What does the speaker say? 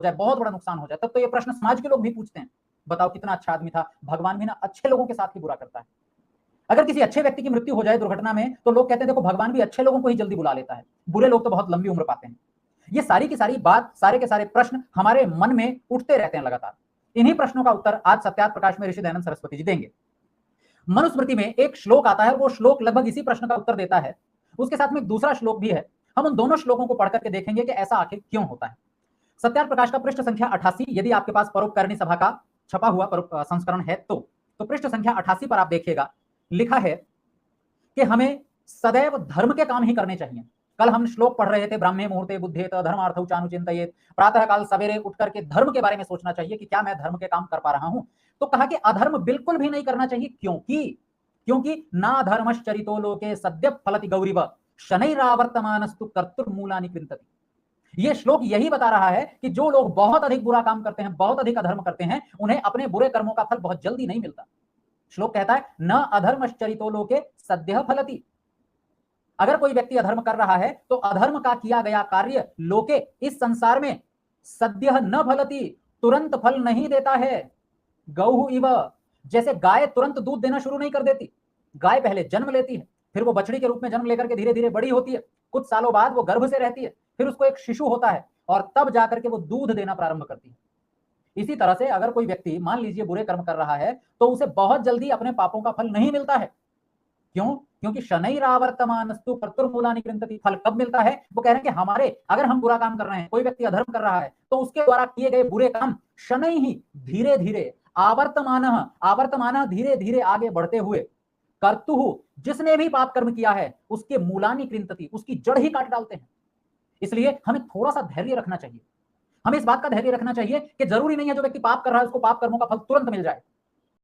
जाए, बहुत बड़ा नुकसान हो जाए, तब तो ये प्रश्न समाज के लोग भी पूछते हैं, बताओ कितना अच्छा आदमी था, भगवान भी ना अच्छे लोगों के साथ ही बुरा करता है। अगर किसी अच्छे व्यक्ति की मृत्यु हो जाए दुर्घटना में, तो लोग कहते हैं देखो भगवान भी अच्छे लोगों को ही जल्दी बुला लेता है, बुरे लोग तो बहुत लंबी उम्र पाते हैं। ये सारी की सारी बात, सारे के सारे प्रश्न हमारे मन में उठते रहते हैं लगातार। इन्हीं प्रश्नों का उत्तर आज सत्यार्थ प्रकाश में ऋषि दयानंद सरस्वती जी देंगे। मनुस्मृति में एक श्लोक आता है, वो श्लोक लगभग इसी प्रश्न का उत्तर देता है। उसके साथ में एक दूसरा श्लोक भी है, हम उन दोनों श्लोकों को पढ़ करके देखेंगे कि ऐसा आखिर क्यों होता है। सत्यार्थ प्रकाश का पृष्ठ संख्या 88, यदि आपके पास परोपकारिणी सभा का छपा हुआ संस्करण है तो पृष्ठ संख्या 88 पर आप देखिएगा, लिखा है कि हमें सदैव धर्म के काम ही करने चाहिए। कल हम श्लोक पढ़ रहे थे, ब्राह्मे मुहूर्ते बुद्धेत धर्मार्थौ चानुचिंतयेत, प्रातः काल सवेरे उठ करके धर्म के बारे में सोचना चाहिए कि क्या मैं धर्म के काम कर पा रहा हूं। तो कहा कि अधर्म बिल्कुल भी नहीं करना चाहिए, क्योंकि ना धर्मश्चरितो लोके सद्य फलति गौरीव शनैरावर्तमानस्तु कर्तुर्मूलानि कृंतति। ये श्लोक यही बता रहा है कि जो लोग बहुत अधिक बुरा काम करते हैं, बहुत अधिक अधर्म करते हैं, उन्हें अपने बुरे कर्मों का फल बहुत जल्दी नहीं मिलता। श्लोक कहता है न अधर्मश्चरितो लोके सद्यः फलति। अगर कोई व्यक्ति अधर्म कर रहा है तो अधर्म का किया गया कार्य लोके, इस संसार में, सद्यः न फलति, तुरंत फल नहीं देता है। गौहु इव, जैसे गाय तुरंत दूध देना शुरू नहीं कर देती। गाय पहले जन्म लेती है, फिर वो बछड़ी के रूप में जन्म लेकर के धीरे धीरे बड़ी होती है, कुछ सालों बाद वो गर्भ से रहती है, फिर उसको एक शिशु होता है और तब जाकर के वो दूध देना प्रारंभ करती है। इसी तरह से अगर कोई व्यक्ति मान लीजिए बुरे कर्म कर रहा है तो उसे बहुत जल्दी अपने पापों का फल नहीं मिलता है। क्यों? क्योंकि शनैरावर्तमानस्तु कर्तुर्मूलानि कृंतति। फल कब मिलता है? वो कह रहे हैं कि हमारे, अगर हम बुरा काम कर रहे हैं, कोई व्यक्ति अधर्म कर रहा है, तो उसके द्वारा किए गए बुरे काम शनै ही, धीरे धीरे, आवर्तमान धीरे धीरे आगे बढ़ते हुए, कर्तुहु, जिसने भी पाप कर्म किया है उसके मूलानि कृंतति, उसकी जड़ ही काट डालते हैं। इसलिए हमें थोड़ा सा धैर्य रखना चाहिए। हमें इस बात का धैर्य रखना चाहिए कि जरूरी नहीं है जो व्यक्ति पाप कर रहा है उसको पाप कर्मों का फल तुरंत मिल जाए।